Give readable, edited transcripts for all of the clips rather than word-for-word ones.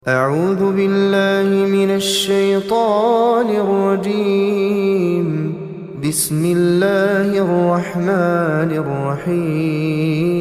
أعوذ بالله من الشيطان الرجيم بسم الله الرحمن الرحيم.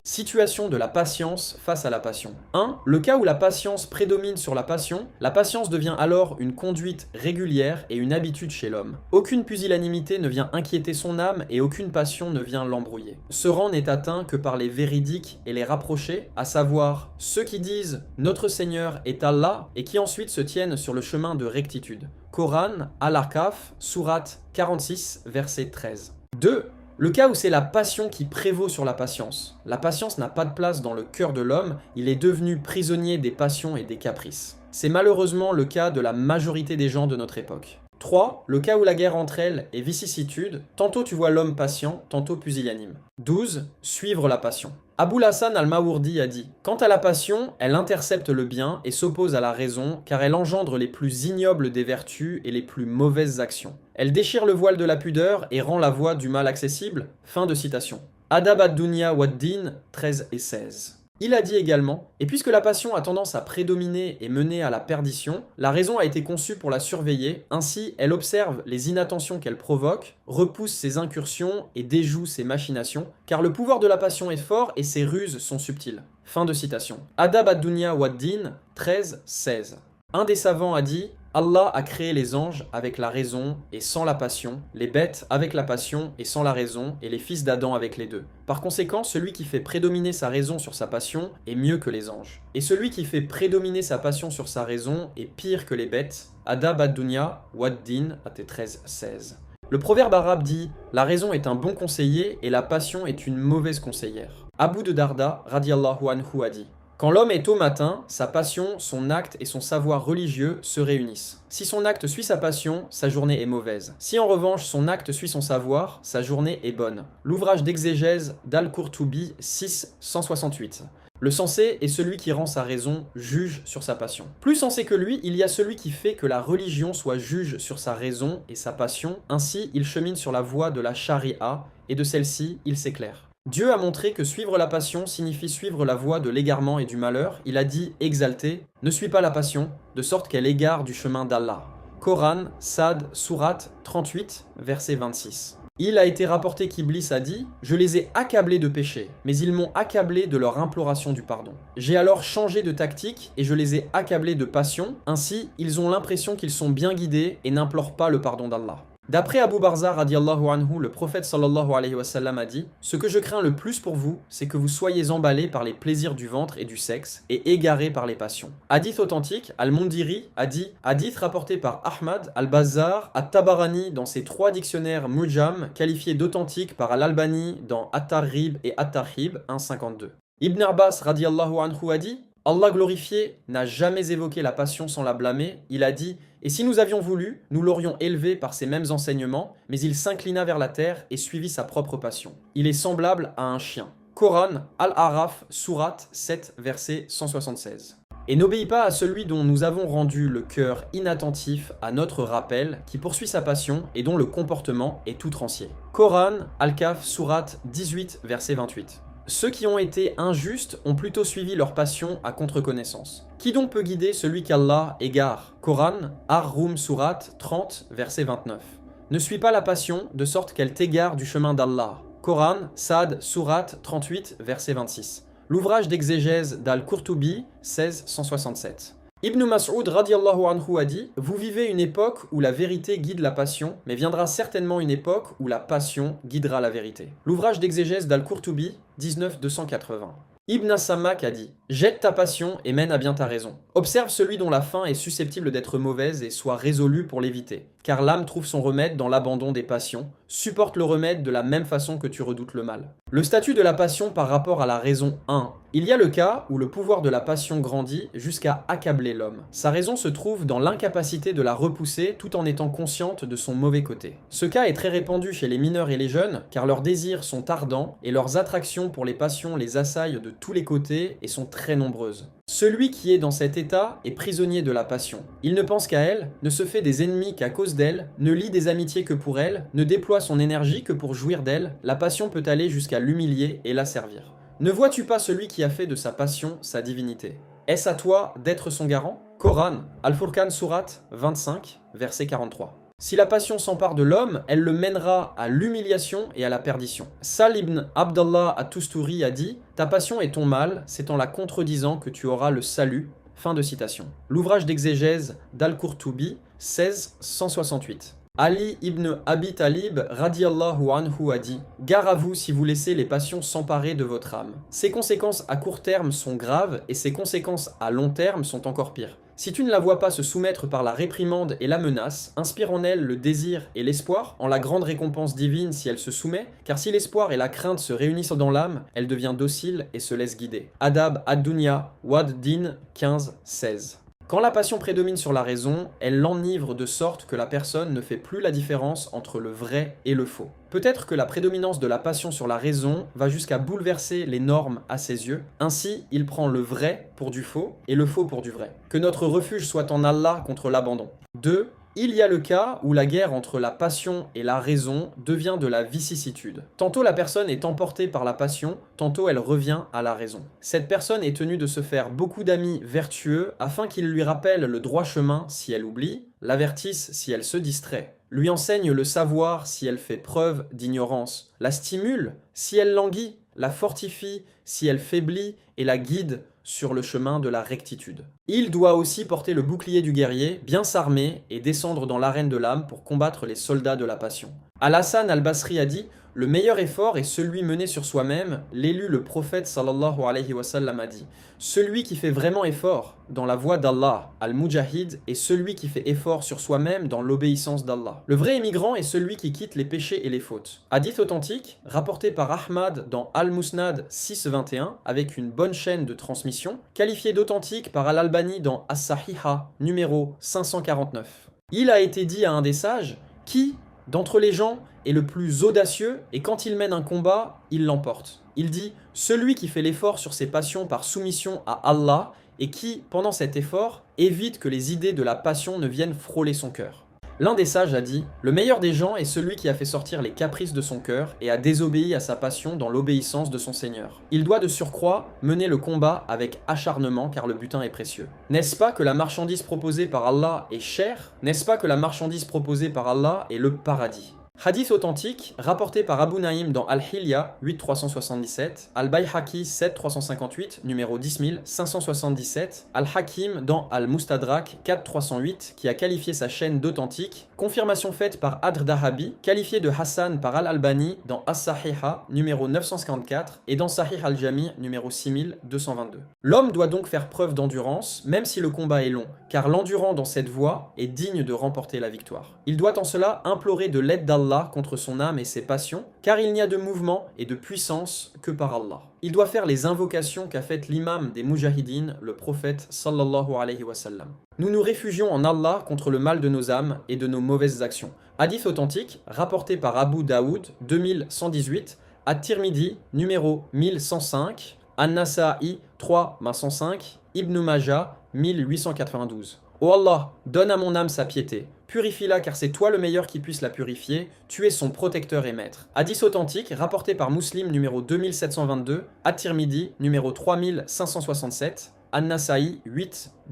Situation de la patience face à la passion. 1. Le cas où la patience prédomine sur la patience devient alors une conduite régulière et une habitude chez l'homme. Aucune pusillanimité ne vient inquiéter son âme et aucune passion ne vient l'embrouiller. Ce rang n'est atteint que par les véridiques et les rapprochés, à savoir ceux qui disent « Notre Seigneur est Allah » et qui ensuite se tiennent sur le chemin de rectitude. Coran, Al-Arkaf, Sourate 46, verset 13. 2. Le cas où c'est la passion qui prévaut sur la patience. La patience n'a pas de place dans le cœur de l'homme, il est devenu prisonnier des passions et des caprices. C'est malheureusement le cas de la majorité des gens de notre époque. 3. Le cas où la guerre entre elles est vicissitude, tantôt tu vois l'homme patient, tantôt pusillanime. 12. Suivre la passion. Aboul Hassan al-Mawardi a dit « Quant à la passion, elle intercepte le bien et s'oppose à la raison car elle engendre les plus ignobles des vertus et les plus mauvaises actions. Elle déchire le voile de la pudeur et rend la voie du mal accessible. » Fin de citation. Adab ad-Dunya wad-Din 13 et 16. Il a dit également « Et puisque la passion a tendance à prédominer et mener à la perdition, la raison a été conçue pour la surveiller, ainsi elle observe les inattentions qu'elle provoque, repousse ses incursions et déjoue ses machinations, car le pouvoir de la passion est fort et ses ruses sont subtiles. » Fin de citation. Adab ad-Dunya wad-Din 13, 16. Un des savants a dit « Allah a créé les anges avec la raison et sans la passion, les bêtes avec la passion et sans la raison, et les fils d'Adam avec les deux. Par conséquent, celui qui fait prédominer sa raison sur sa passion est mieux que les anges. Et celui qui fait prédominer sa passion sur sa raison est pire que les bêtes. Adab ad-Dunya wad-Din at 13, 16. Le proverbe arabe dit « La raison est un bon conseiller et la passion est une mauvaise conseillère. » Abu de Darda, radiallahu anhu, a dit quand l'homme est au matin, sa passion, son acte et son savoir religieux se réunissent. Si son acte suit sa passion, sa journée est mauvaise. Si en revanche son acte suit son savoir, sa journée est bonne. L'ouvrage d'exégèse d'Al-Qurtubi 6, 168. Le sensé est celui qui rend sa raison juge sur sa passion. Plus sensé que lui, il y a celui qui fait que la religion soit juge sur sa raison et sa passion. Ainsi, il chemine sur la voie de la charia et de celle-ci, il s'éclaire. Dieu a montré que suivre la passion signifie suivre la voie de l'égarement et du malheur. Il a dit, exalté, ne suis pas la passion, de sorte qu'elle égare du chemin d'Allah. Coran, Sad, Sourate 38, verset 26. Il a été rapporté qu'Iblis a dit « Je les ai accablés de péché, mais ils m'ont accablé de leur imploration du pardon. J'ai alors changé de tactique et je les ai accablés de passion. Ainsi, ils ont l'impression qu'ils sont bien guidés et n'implorent pas le pardon d'Allah. » D'après Abu Barza radiallahu anhu, le prophète sallallahu alayhi wa sallam a dit « Ce que je crains le plus pour vous, c'est que vous soyez emballés par les plaisirs du ventre et du sexe et égarés par les passions. » Hadith authentique, Al-Mundiri a dit « Hadith rapporté par Ahmad, Al-Bazzar, At-Tabarani dans ses 3 dictionnaires Mujam, qualifiés d'authentiques par Al-Albani dans At-Targhib et At-Tarhib 1.52. » Ibn Abbas radiallahu anhu a dit Allah glorifié n'a jamais évoqué la passion sans la blâmer, il a dit « Et si nous avions voulu, nous l'aurions élevé par ces mêmes enseignements, mais il s'inclina vers la terre et suivit sa propre passion. Il est semblable à un chien. » Coran, Al-Araf, Sourate 7, verset 176. Et n'obéis pas à celui dont nous avons rendu le cœur inattentif à notre rappel, qui poursuit sa passion et dont le comportement est outrancier. Coran, Al-Kaf, Sourate 18, verset 28. Ceux qui ont été injustes ont plutôt suivi leur passion à contre-connaissance. Qui donc peut guider celui qu'Allah égare? Coran, Ar-Rum Sourate 30, verset 29. Ne suis pas la passion de sorte qu'elle t'égare du chemin d'Allah. Coran, Sad, Sourate 38, verset 26. L'ouvrage d'exégèse d'Al-Qurtubi 16, 167. Ibn Mas'ud radiallahu anhu a dit « Vous vivez une époque où la vérité guide la passion, mais viendra certainement une époque où la passion guidera la vérité. » L'ouvrage d'exégèse d'Al-Qurtubi 19, 280. Ibn Samak a dit « Jette ta passion et mène à bien ta raison. Observe celui dont la fin est susceptible d'être mauvaise et sois résolu pour l'éviter. Car l'âme trouve son remède dans l'abandon des passions. Supporte le remède de la même façon que tu redoutes le mal. » Le statut de la passion par rapport à la raison 1. Il y a le cas où le pouvoir de la passion grandit jusqu'à accabler l'homme. Sa raison se trouve dans l'incapacité de la repousser tout en étant consciente de son mauvais côté. Ce cas est très répandu chez les mineurs et les jeunes car leurs désirs sont ardents et leurs attractions pour les passions les assaillent de tous les côtés et sont très nombreuses. Celui qui est dans cet état est prisonnier de la passion. Il ne pense qu'à elle, ne se fait des ennemis qu'à cause d'elle, ne lie des amitiés que pour elle, ne déploie son énergie que pour jouir d'elle. La passion peut aller jusqu'à l'humilier et l'asservir. Ne vois-tu pas celui qui a fait de sa passion sa divinité? Est-ce à toi d'être son garant? Coran, Al-Furqan Surat 25, verset 43. Si la passion s'empare de l'homme, elle le mènera à l'humiliation et à la perdition. Sal ibn Abdallah at-Tusturi a dit « Ta passion est ton mal, c'est en la contredisant que tu auras le salut. » Fin de citation. L'ouvrage d'exégèse d'Al-Qurtubi, 1668. Ali ibn Abi Talib radiyallahu anhu a dit « Gare à vous si vous laissez les passions s'emparer de votre âme. Ses conséquences à court terme sont graves et ses conséquences à long terme sont encore pires. Si tu ne la vois pas se soumettre par la réprimande et la menace, inspire en elle le désir et l'espoir, en la grande récompense divine si elle se soumet, car si l'espoir et la crainte se réunissent dans l'âme, elle devient docile et se laisse guider. » Adab ad-Dunya, Wad Din 15-16. Quand la passion prédomine sur la raison, elle l'enivre de sorte que la personne ne fait plus la différence entre le vrai et le faux. Peut-être que la prédominance de la passion sur la raison va jusqu'à bouleverser les normes à ses yeux. Ainsi, il prend le vrai pour du faux et le faux pour du vrai. Que notre refuge soit en Allah contre l'abandon. 2. Il y a le cas où la guerre entre la passion et la raison devient de la vicissitude. Tantôt la personne est emportée par la passion, tantôt elle revient à la raison. Cette personne est tenue de se faire beaucoup d'amis vertueux afin qu'ils lui rappellent le droit chemin si elle oublie, l'avertissent si elle se distrait, lui enseignent le savoir si elle fait preuve d'ignorance, la stimule si elle languit, la fortifie si elle faiblit et la guide sur le chemin de la rectitude. Il doit aussi porter le bouclier du guerrier, bien s'armer et descendre dans l'arène de l'âme pour combattre les soldats de la passion. Al-Hassan al-Basri a dit « Le meilleur effort est celui mené sur soi-même. L'élu, le prophète sallallahu alayhi wa sallam a dit « Celui qui fait vraiment effort dans la voie d'Allah, al-Mujahid, est celui qui fait effort sur soi-même dans l'obéissance d'Allah. Le vrai émigrant est celui qui quitte les péchés et les fautes. » Hadith authentique, rapporté par Ahmad dans Al-Musnad 6-21, avec une bonne chaîne de transmission, qualifié d'authentique par Al-Albani dans As-Sahiha, numéro 549. Il a été dit à un des sages « Qui, d'entre les gens, est le plus audacieux et quand il mène un combat, il l'emporte. Il dit « Celui qui fait l'effort sur ses passions par soumission à Allah et qui, pendant cet effort, évite que les idées de la passion ne viennent frôler son cœur. » L'un des sages a dit « Le meilleur des gens est celui qui a fait sortir les caprices de son cœur et a désobéi à sa passion dans l'obéissance de son Seigneur. Il doit de surcroît mener le combat avec acharnement car le butin est précieux. N'est-ce pas que la marchandise proposée par Allah est chère? N'est-ce pas que la marchandise proposée par Allah est le paradis ?» Hadith authentique, rapporté par Abu Naïm dans Al-Hilya 8377, Al-Bayhaqi 7358, numéro 10577, Al-Hakim dans Al-Mustadrak 4308, qui a qualifié sa chaîne d'authentique, confirmation faite par Adr Dahabi, qualifié de Hassan par Al-Albani dans As-Sahiha, numéro 954, et dans Sahih Al-Jami, numéro 6222. L'homme doit donc faire preuve d'endurance, même si le combat est long, car l'endurant dans cette voie est digne de remporter la victoire. Il doit en cela implorer de l'aide d'Allah contre son âme et ses passions, car il n'y a de mouvement et de puissance que par Allah. Il doit faire les invocations qu'a faites l'imam des Mujahideen, le prophète sallallahu alayhi wa sallam. Nous nous réfugions en Allah contre le mal de nos âmes et de nos mauvaises actions. Hadith authentique, rapporté par Abu Daoud, 2118, At-Tirmidhi, numéro 1105, An-Nasa'i, 3-105, Ibn Majah, 1892. Ô Allah, donne à mon âme sa piété. Purifie-la car c'est toi le meilleur qui puisse la purifier, tu es son protecteur et maître. Hadith authentique, rapporté par Muslim numéro 2722, At-Tirmidhi numéro 3567, An-Nasa'i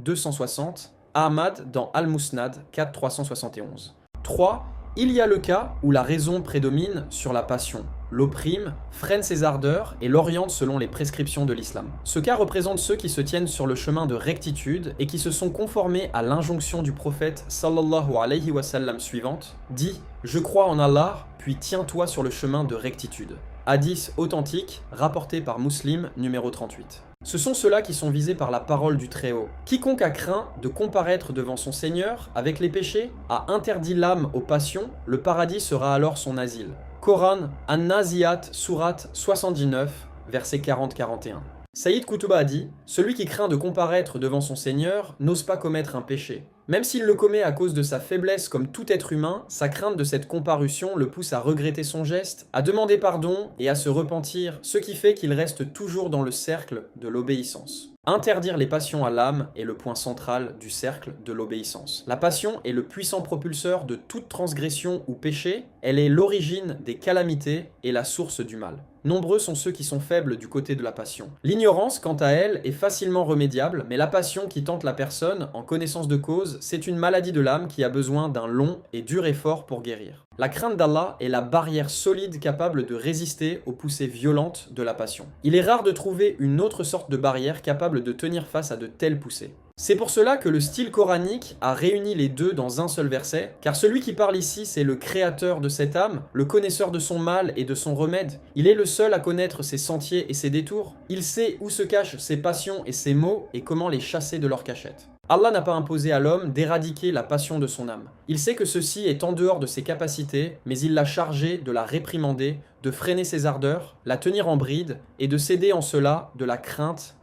8-260, Ahmad dans Al-Musnad 4-371. 3. Il y a le cas où la raison prédomine sur la passion, l'opprime, freine ses ardeurs et l'oriente selon les prescriptions de l'islam. Ce cas représente ceux qui se tiennent sur le chemin de rectitude et qui se sont conformés à l'injonction du prophète sallallahu alayhi wa sallam suivante, dit « Je crois en Allah, puis tiens-toi sur le chemin de rectitude ». Hadith authentique, rapporté par Muslim, numéro 38. Ce sont ceux-là qui sont visés par la parole du Très-Haut. Quiconque a craint de comparaître devant son Seigneur avec les péchés, a interdit l'âme aux passions, le paradis sera alors son asile. Coran, An-Naziat, Surat 79, versets 40-41. Saïd Koutuba a dit « Celui qui craint de comparaître devant son Seigneur n'ose pas commettre un péché. Même s'il le commet à cause de sa faiblesse comme tout être humain, sa crainte de cette comparution le pousse à regretter son geste, à demander pardon et à se repentir, ce qui fait qu'il reste toujours dans le cercle de l'obéissance. » Interdire les passions à l'âme est le point central du cercle de l'obéissance. La passion est le puissant propulseur de toute transgression ou péché, elle est l'origine des calamités et la source du mal. nombreux sont ceux qui sont faibles du côté de la passion. L'ignorance, quant à elle, est facilement remédiable, mais la passion qui tente la personne, en connaissance de cause, c'est une maladie de l'âme qui a besoin d'un long et dur effort pour guérir. La crainte d'Allah est la barrière solide capable de résister aux poussées violentes de la passion. Il est rare de trouver une autre sorte de barrière capable de tenir face à de telles poussées. C'est pour cela que le style coranique a réuni les deux dans un seul verset, car celui qui parle ici, c'est le créateur de cette âme, le connaisseur de son mal et de son remède. Il est le seul à connaître ses sentiers et ses détours. Il sait où se cachent ses passions et ses maux et comment les chasser de leur cachette. Allah n'a pas imposé à l'homme d'éradiquer la passion de son âme. Il sait que ceci est en dehors de ses capacités, mais il l'a chargé de la réprimander, de freiner ses ardeurs, la tenir en bride, et de céder en cela de la crainte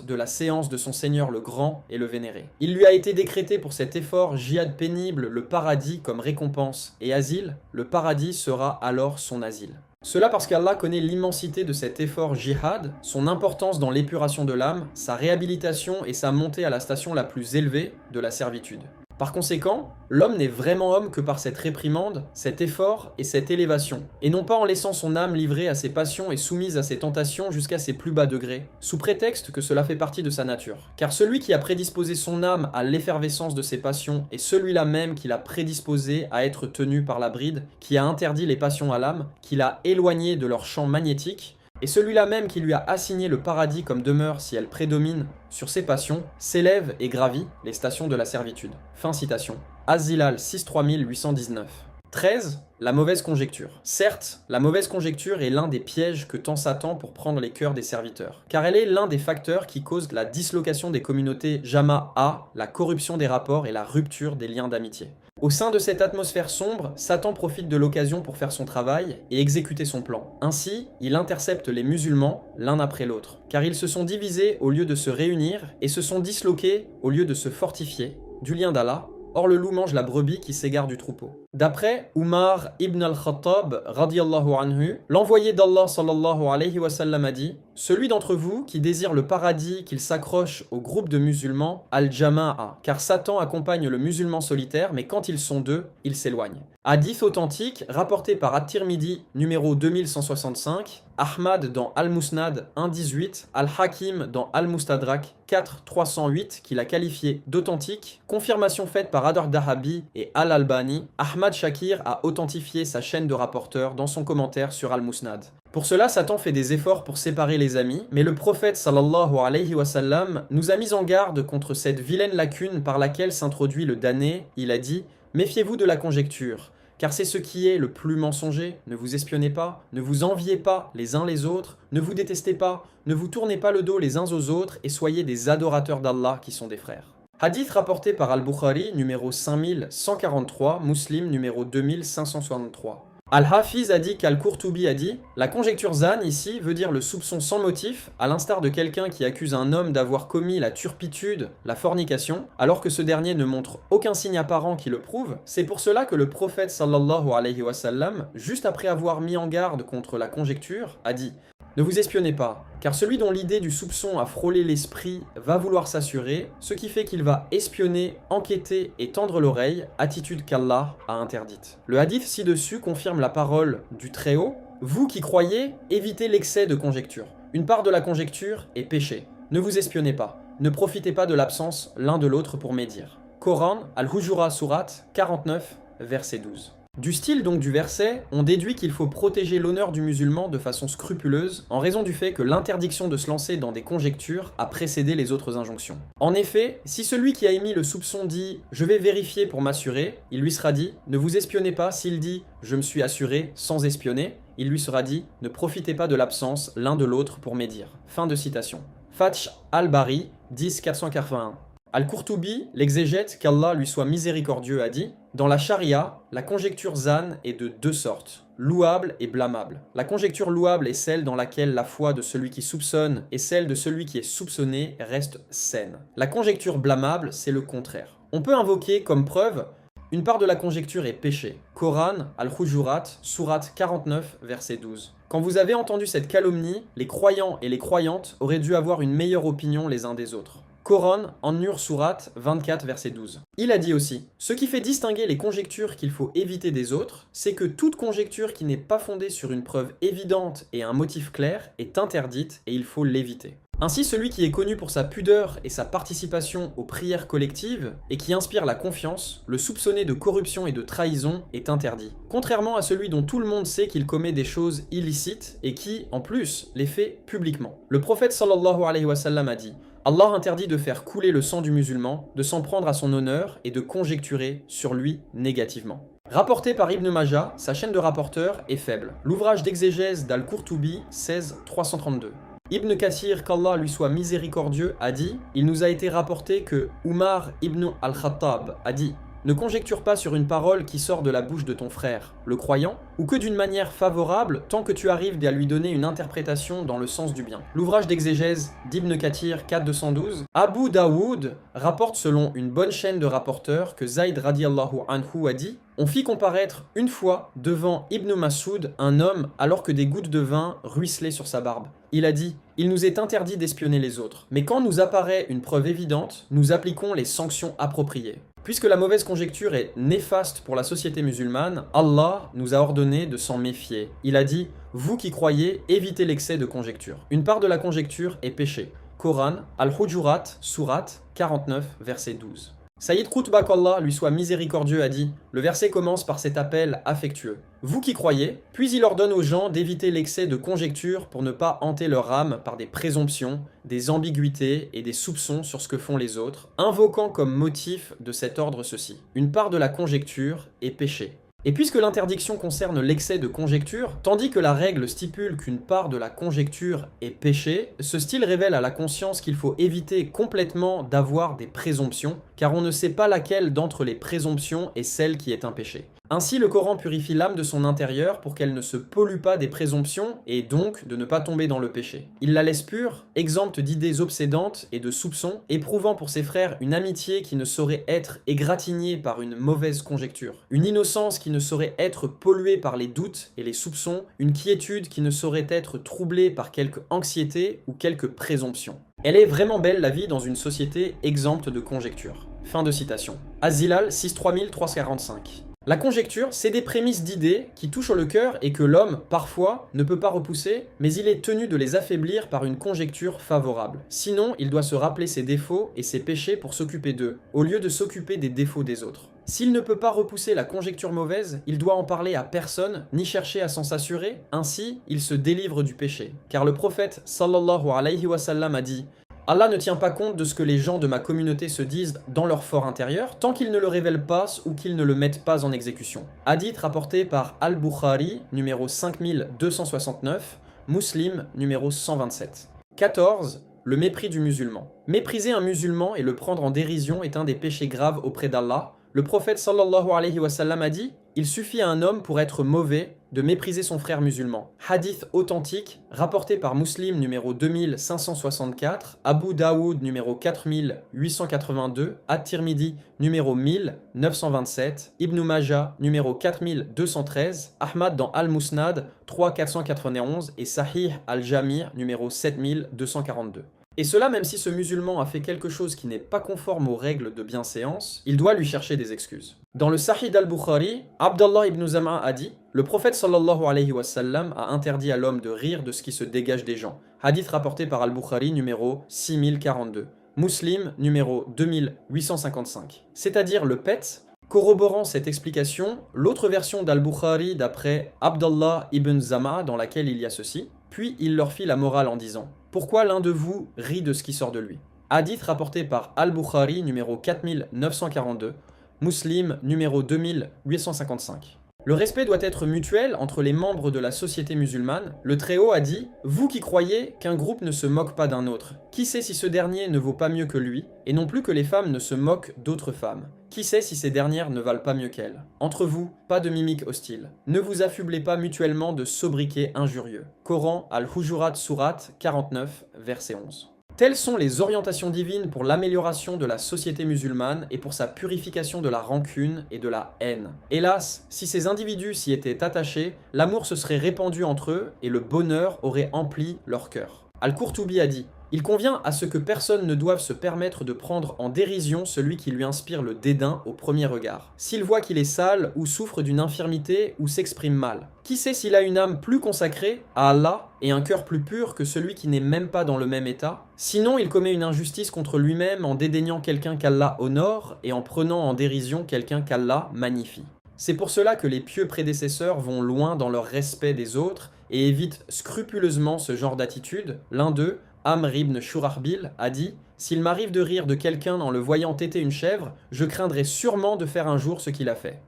de la séance de son Seigneur le Grand et le Vénéré. Il lui a été décrété pour cet effort jihad pénible le paradis comme récompense et asile, le paradis sera alors son asile. Cela parce qu'Allah connaît l'immensité de cet effort jihad, son importance dans l'épuration de l'âme, sa réhabilitation et sa montée à la station la plus élevée de la servitude. Par conséquent, l'homme n'est vraiment homme que par cette réprimande, cet effort et cette élévation, et non pas en laissant son âme livrée à ses passions et soumise à ses tentations jusqu'à ses plus bas degrés, sous prétexte que cela fait partie de sa nature. Car celui qui a prédisposé son âme à l'effervescence de ses passions est celui-là même qui l'a prédisposé à être tenu par la bride, qui a interdit les passions à l'âme, qui l'a éloigné de leur champ magnétique, et celui-là même qui lui a assigné le paradis comme demeure si elle prédomine sur ses passions, s'élève et gravit les stations de la servitude. Fin citation. Az-Zilal 63819. 13. La mauvaise conjecture. Certes, la mauvaise conjecture est l'un des pièges que tend Satan pour prendre les cœurs des serviteurs, car elle est l'un des facteurs qui causent la dislocation des communautés Jama'a, la corruption des rapports et la rupture des liens d'amitié. Au sein de cette atmosphère sombre, Satan profite de l'occasion pour faire son travail et exécuter son plan. Ainsi, il intercepte les musulmans l'un après l'autre, car ils se sont divisés au lieu de se réunir et se sont disloqués au lieu de se fortifier du lien d'Allah. Or le loup mange la brebis qui s'égare du troupeau. D'après Umar ibn al-Khattab radiyallahu anhu, l'envoyé d'Allah sallallahu alayhi wa sallam a dit « Celui d'entre vous qui désire le paradis, qu'il s'accroche au groupe de musulmans, al-jama'a, car Satan accompagne le musulman solitaire, mais quand ils sont deux, il s'éloigne. » Hadith authentique, rapporté par At-Tirmidhi, numéro 2165, Ahmad dans Al-Musnad 1.18, Al-Hakim dans Al-Mustadrak 4.308, qu'il a qualifié d'authentique, confirmation faite par Adar Dahabi et Al-Albani, Ahmad Shakir a authentifié sa chaîne de rapporteurs dans son commentaire sur Al-Musnad. Pour cela, Satan fait des efforts pour séparer les amis, mais le prophète sallallahu alayhi wa sallam nous a mis en garde contre cette vilaine lacune par laquelle s'introduit le damné. Il a dit « Méfiez-vous de la conjecture, car c'est ce qui est le plus mensonger. Ne vous espionnez pas, ne vous enviez pas les uns les autres, ne vous détestez pas, ne vous tournez pas le dos les uns aux autres et soyez des adorateurs d'Allah qui sont des frères. » Hadith rapporté par Al-Bukhari, numéro 5143, Muslim, numéro 2563. Al-Hafiz a dit qu'Al-Qurtubi a dit « La conjecture zan ici veut dire le soupçon sans motif, à l'instar de quelqu'un qui accuse un homme d'avoir commis la turpitude, la fornication, alors que ce dernier ne montre aucun signe apparent qui le prouve. C'est pour cela que le prophète sallallahu alayhi wa sallam, juste après avoir mis en garde contre la conjecture, a dit « Ne vous espionnez pas, car celui dont l'idée du soupçon a frôlé l'esprit va vouloir s'assurer, ce qui fait qu'il va espionner, enquêter et tendre l'oreille, attitude qu'Allah a interdite. » Le hadith ci-dessus confirme la parole du Très-Haut. « Vous qui croyez, évitez l'excès de conjecture. Une part de la conjecture est péché. Ne vous espionnez pas. Ne profitez pas de l'absence l'un de l'autre pour médire. » Coran, Al-Hujura Surat 49, verset 12. Du style donc du verset, on déduit qu'il faut protéger l'honneur du musulman de façon scrupuleuse en raison du fait que l'interdiction de se lancer dans des conjectures a précédé les autres injonctions. En effet, si celui qui a émis le soupçon dit « je vais vérifier pour m'assurer », il lui sera dit « ne vous espionnez pas » s'il dit « je me suis assuré sans espionner », il lui sera dit « ne profitez pas de l'absence l'un de l'autre pour médire ». Fin de citation. Fath al-Bari, 10.481. Al-Qurtubi, l'exégète, qu'Allah lui soit miséricordieux, a dit « Dans la charia, la conjecture zan est de deux sortes, louable et blâmable. La conjecture louable est celle dans laquelle la foi de celui qui soupçonne et celle de celui qui est soupçonné reste saine. La conjecture blâmable, c'est le contraire. On peut invoquer comme preuve une part de la conjecture est péché. Coran, Al-Hujurat, Surat 49, verset 12. Quand vous avez entendu cette calomnie, les croyants et les croyantes auraient dû avoir une meilleure opinion les uns des autres. Coran, An-Nur Surat 24 verset 12. Il a dit aussi, ce qui fait distinguer les conjectures qu'il faut éviter des autres, c'est que toute conjecture qui n'est pas fondée sur une preuve évidente et un motif clair est interdite et il faut l'éviter. Ainsi, celui qui est connu pour sa pudeur et sa participation aux prières collectives et qui inspire la confiance, le soupçonner de corruption et de trahison est interdit. Contrairement à celui dont tout le monde sait qu'il commet des choses illicites et qui, en plus, les fait publiquement. Le prophète sallallahu alayhi wa sallam a dit « Allah interdit de faire couler le sang du musulman, de s'en prendre à son honneur et de conjecturer sur lui négativement. » Rapporté par Ibn Majah, sa chaîne de rapporteurs est faible. L'ouvrage d'exégèse d'Al-Qurtubi 16-332. Ibn Kathir, qu'Allah lui soit miséricordieux, a dit « Il nous a été rapporté que Umar ibn al-Khattab a dit « Ne conjecture pas sur une parole qui sort de la bouche de ton frère, le croyant, ou que d'une manière favorable, tant que tu arrives à lui donner une interprétation dans le sens du bien. » L'ouvrage d'exégèse d'Ibn Kathir 4-212, Abu Daoud rapporte selon une bonne chaîne de rapporteurs que Zayd radiallahu anhu a dit « On fit comparaître une fois devant Ibn Mas'ud un homme alors que des gouttes de vin ruisselaient sur sa barbe. Il a dit « Il nous est interdit d'espionner les autres, mais quand nous apparaît une preuve évidente, nous appliquons les sanctions appropriées. » Puisque la mauvaise conjecture est néfaste pour la société musulmane, Allah nous a ordonné de s'en méfier. Il a dit « Vous qui croyez, évitez l'excès de conjecture. » Une part de la conjecture est péché. Coran, Al-Hujurat, Surat 49, verset 12. Sayyid Qutbah, qu'Allah lui soit miséricordieux, a dit « Le verset commence par cet appel affectueux. Vous qui croyez, puis il ordonne aux gens d'éviter l'excès de conjecture pour ne pas hanter leur âme par des présomptions, des ambiguïtés et des soupçons sur ce que font les autres, invoquant comme motif de cet ordre ceci. Une part de la conjecture est péché. » Et puisque l'interdiction concerne l'excès de conjecture, tandis que la règle stipule qu'une part de la conjecture est péché, ce style révèle à la conscience qu'il faut éviter complètement d'avoir des présomptions, car on ne sait pas laquelle d'entre les présomptions est celle qui est un péché. Ainsi, le Coran purifie l'âme de son intérieur pour qu'elle ne se pollue pas des présomptions et donc de ne pas tomber dans le péché. Il la laisse pure, exempte d'idées obsédantes et de soupçons, éprouvant pour ses frères une amitié qui ne saurait être égratignée par une mauvaise conjecture, une innocence qui ne saurait être polluée par les doutes et les soupçons, une quiétude qui ne saurait être troublée par quelque anxiété ou quelque présomption. Elle est vraiment belle la vie dans une société exempte de conjecture. Fin de citation. Az-Zilal 63345. La conjecture, c'est des prémices d'idées qui touchent le cœur et que l'homme, parfois, ne peut pas repousser, mais il est tenu de les affaiblir par une conjecture favorable. Sinon, il doit se rappeler ses défauts et ses péchés pour s'occuper d'eux, au lieu de s'occuper des défauts des autres. S'il ne peut pas repousser la conjecture mauvaise, il doit en parler à personne, ni chercher à s'en s'assurer, ainsi il se délivre du péché. Car le prophète sallallahu alayhi wa sallam a dit « Allah ne tient pas compte de ce que les gens de ma communauté se disent dans leur fort intérieur, tant qu'ils ne le révèlent pas ou qu'ils ne le mettent pas en exécution. » Hadith rapporté par Al-Bukhari, numéro 5269, Muslim, numéro 127. 14. Le mépris du musulman. Mépriser un musulman et le prendre en dérision est un des péchés graves auprès d'Allah. Le prophète sallallahu alayhi wa sallam a dit « Il suffit à un homme pour être mauvais de mépriser son frère musulman. » Hadith authentique, rapporté par Muslim numéro 2564, Abu Daoud numéro 4882, At-Tirmidhi numéro 1927, Ibn Majah numéro 4213, Ahmad dans Al-Musnad 3491 et Sahih Al-Jami' numéro 7242. Et cela même si ce musulman a fait quelque chose qui n'est pas conforme aux règles de bienséance, il doit lui chercher des excuses. Dans le Sahih d'Al-Bukhari, Abdallah ibn Zam'a a dit « Le prophète sallallahu alayhi wa sallam a interdit à l'homme de rire de ce qui se dégage des gens. » Hadith rapporté par Al-Bukhari numéro 6042. Muslim numéro 2855. C'est-à-dire le pet. Corroborant cette explication, l'autre version d'Al-Bukhari d'après Abdallah ibn Zam'a dans laquelle il y a ceci, puis il leur fit la morale en disant « Pourquoi l'un de vous rit de ce qui sort de lui ?» Hadith rapporté par Al-Bukhari numéro 4942, Muslim numéro 2855. Le respect doit être mutuel entre les membres de la société musulmane. Le Très-Haut a dit « Vous qui croyez qu'un groupe ne se moque pas d'un autre, qui sait si ce dernier ne vaut pas mieux que lui, et non plus que les femmes ne se moquent d'autres femmes. Qui sait si ces dernières ne valent pas mieux qu'elles. Entre vous, pas de mimique hostile. Ne vous affublez pas mutuellement de sobriquets injurieux. » Coran, Al-Hujurat Surat 49, verset 11. Telles sont les orientations divines pour l'amélioration de la société musulmane et pour sa purification de la rancune et de la haine. Hélas, si ces individus s'y étaient attachés, l'amour se serait répandu entre eux et le bonheur aurait empli leur cœur. Al-Qurtubi a dit « Il convient à ce que personne ne doive se permettre de prendre en dérision celui qui lui inspire le dédain au premier regard. S'il voit qu'il est sale, ou souffre d'une infirmité, ou s'exprime mal. Qui sait s'il a une âme plus consacrée à Allah et un cœur plus pur que celui qui n'est même pas dans le même état? Sinon, il commet une injustice contre lui-même en dédaignant quelqu'un qu'Allah honore et en prenant en dérision quelqu'un qu'Allah magnifie. C'est pour cela que les pieux prédécesseurs vont loin dans leur respect des autres et évitent scrupuleusement ce genre d'attitude. L'un d'eux, Amr ibn Shurahbil, a dit « S'il m'arrive de rire de quelqu'un en le voyant téter une chèvre, je craindrai sûrement de faire un jour ce qu'il a fait. »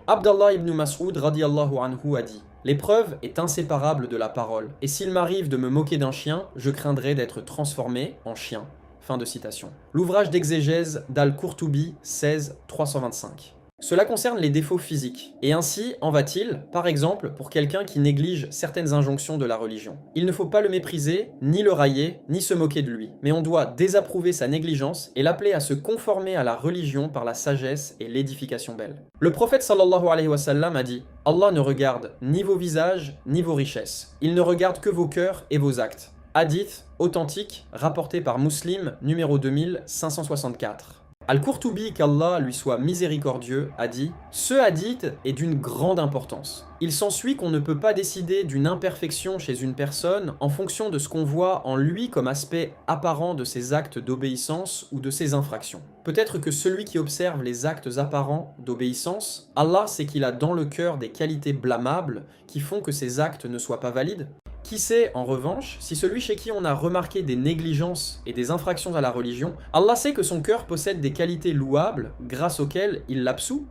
Abdallah ibn Mas'ud radiyallahu anhu a dit « L'épreuve est inséparable de la parole, et s'il m'arrive de me moquer d'un chien, je craindrai d'être transformé en chien. » Fin de citation. L'ouvrage d'exégèse d'Al-Qurtubi 16-325. Cela concerne les défauts physiques, et ainsi en va-t-il, par exemple, pour quelqu'un qui néglige certaines injonctions de la religion. Il ne faut pas le mépriser, ni le railler, ni se moquer de lui, mais on doit désapprouver sa négligence et l'appeler à se conformer à la religion par la sagesse et l'édification belle. Le prophète sallallahu alayhi wa sallam a dit « Allah ne regarde ni vos visages, ni vos richesses. Il ne regarde que vos cœurs et vos actes. » Hadith authentique, rapporté par Muslim, numéro 2564. Al-Qurtubi, qu'Allah lui soit miséricordieux, a dit « Ce hadith est d'une grande importance. Il s'ensuit qu'on ne peut pas décider d'une imperfection chez une personne en fonction de ce qu'on voit en lui comme aspect apparent de ses actes d'obéissance ou de ses infractions. Peut-être que celui qui observe les actes apparents d'obéissance, Allah sait qu'il a dans le cœur des qualités blâmables qui font que ses actes ne soient pas valides. Qui sait, en revanche, si celui chez qui on a remarqué des négligences et des infractions à la religion, Allah sait que son cœur possède des qualités louables grâce auxquelles il l'absout.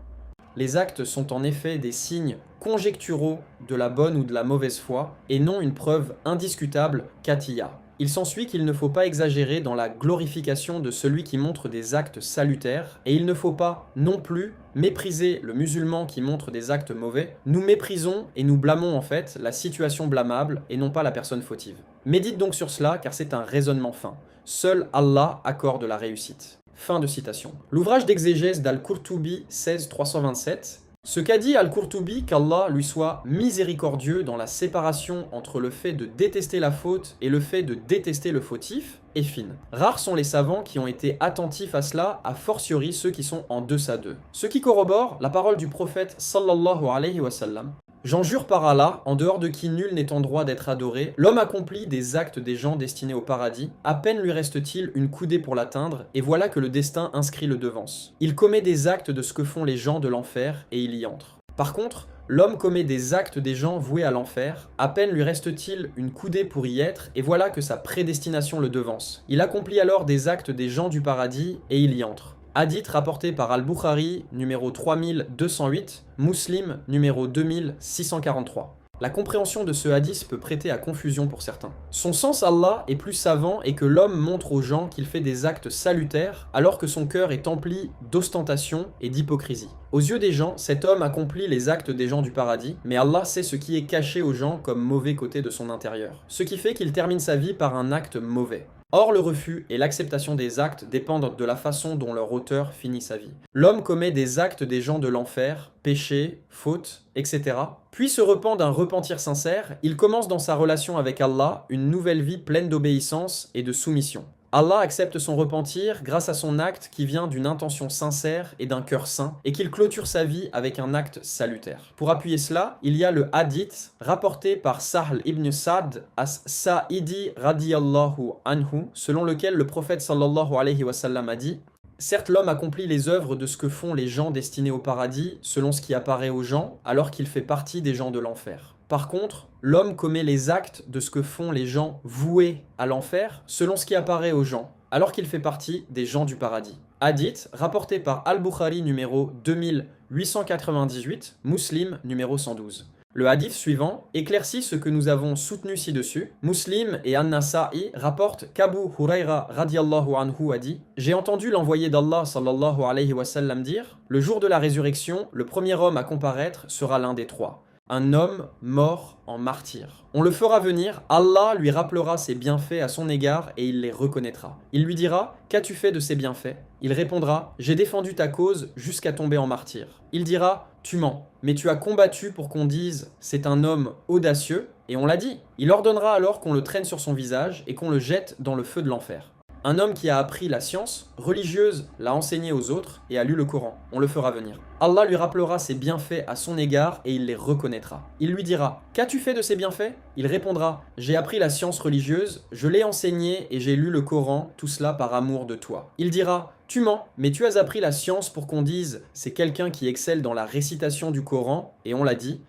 Les actes sont en effet des signes conjecturaux de la bonne ou de la mauvaise foi, et non une preuve indiscutable qu'atiyah. Il s'ensuit qu'il ne faut pas exagérer dans la glorification de celui qui montre des actes salutaires, et il ne faut pas, non plus, mépriser le musulman qui montre des actes mauvais. Nous méprisons et nous blâmons en fait la situation blâmable et non pas la personne fautive. Médite donc sur cela car c'est un raisonnement fin. Seul Allah accorde la réussite. Fin de citation. L'ouvrage d'exégèse d'Al-Qurtubi 16-327. Ce qu'a dit Al-Qurtubi, qu'Allah lui soit miséricordieux dans la séparation entre le fait de détester la faute et le fait de détester le fautif, est fine. Rares sont les savants qui ont été attentifs à cela, a fortiori ceux qui sont en deçà d'eux. Ce qui corrobore la parole du prophète sallallahu alayhi wa sallam. J'en jure par Allah, en dehors de qui nul n'est en droit d'être adoré, l'homme accomplit des actes des gens destinés au paradis, à peine lui reste-t-il une coudée pour l'atteindre, et voilà que le destin inscrit le devance. Il commet des actes de ce que font les gens de l'enfer, et il y entre. Par contre, l'homme commet des actes des gens voués à l'enfer, à peine lui reste-t-il une coudée pour y être, et voilà que sa prédestination le devance. Il accomplit alors des actes des gens du paradis, et il y entre. Hadith rapporté par Al-Bukhari, numéro 3208, Muslim, numéro 2643. La compréhension de ce hadith peut prêter à confusion pour certains. Son sens Allah est plus savant et que l'homme montre aux gens qu'il fait des actes salutaires alors que son cœur est empli d'ostentation et d'hypocrisie. Aux yeux des gens, cet homme accomplit les actes des gens du paradis, mais Allah sait ce qui est caché aux gens comme mauvais côté de son intérieur. Ce qui fait qu'il termine sa vie par un acte mauvais. Or, le refus et l'acceptation des actes dépendent de la façon dont leur auteur finit sa vie. L'homme commet des actes des gens de l'enfer, péchés, fautes, etc. Puis se repent d'un repentir sincère, il commence dans sa relation avec Allah une nouvelle vie pleine d'obéissance et de soumission. Allah accepte son repentir grâce à son acte qui vient d'une intention sincère et d'un cœur saint, et qu'il clôture sa vie avec un acte salutaire. Pour appuyer cela, il y a le hadith rapporté par Sahl ibn Sa'd as-Sa'idi radiyallahu anhu, selon lequel le prophète sallallahu alayhi wa sallam a dit « Certes, l'homme accomplit les œuvres de ce que font les gens destinés au paradis, selon ce qui apparaît aux gens, alors qu'il fait partie des gens de l'enfer. Par contre, l'homme commet les actes de ce que font les gens voués à l'enfer, selon ce qui apparaît aux gens, alors qu'il fait partie des gens du paradis. » Hadith, rapporté par Al-Bukhari numéro 2898, Muslim numéro 112. Le hadith suivant éclaircit ce que nous avons soutenu ci-dessus. Muslim et An-Nasa'i rapportent qu'Abu Hurayra radiyallahu anhu a dit « J'ai entendu l'envoyé d'Allah sallallahu alayhi wa sallam dire « Le jour de la résurrection, le premier homme à comparaître sera l'un des trois. un homme mort en martyr. On le fera venir, Allah lui rappellera ses bienfaits à son égard et il les reconnaîtra. Il lui dira « Qu'as-tu fait de ces bienfaits ?» Il répondra « J'ai défendu ta cause jusqu'à tomber en martyr. » Il dira « Tu mens, mais tu as combattu pour qu'on dise « C'est un homme audacieux » et on l'a dit. Il ordonnera alors qu'on le traîne sur son visage et qu'on le jette dans le feu de l'enfer. Un homme qui a appris la science religieuse, l'a enseignée aux autres et a lu le Coran. On le fera venir. Allah lui rappellera ses bienfaits à son égard et il les reconnaîtra. Il lui dira « Qu'as-tu fait de ces bienfaits ?» Il répondra « J'ai appris la science religieuse, je l'ai enseignée et j'ai lu le Coran, tout cela par amour de toi. » Il dira « Tu mens, mais tu as appris la science pour qu'on dise « C'est quelqu'un qui excelle dans la récitation du Coran » et on l'a dit.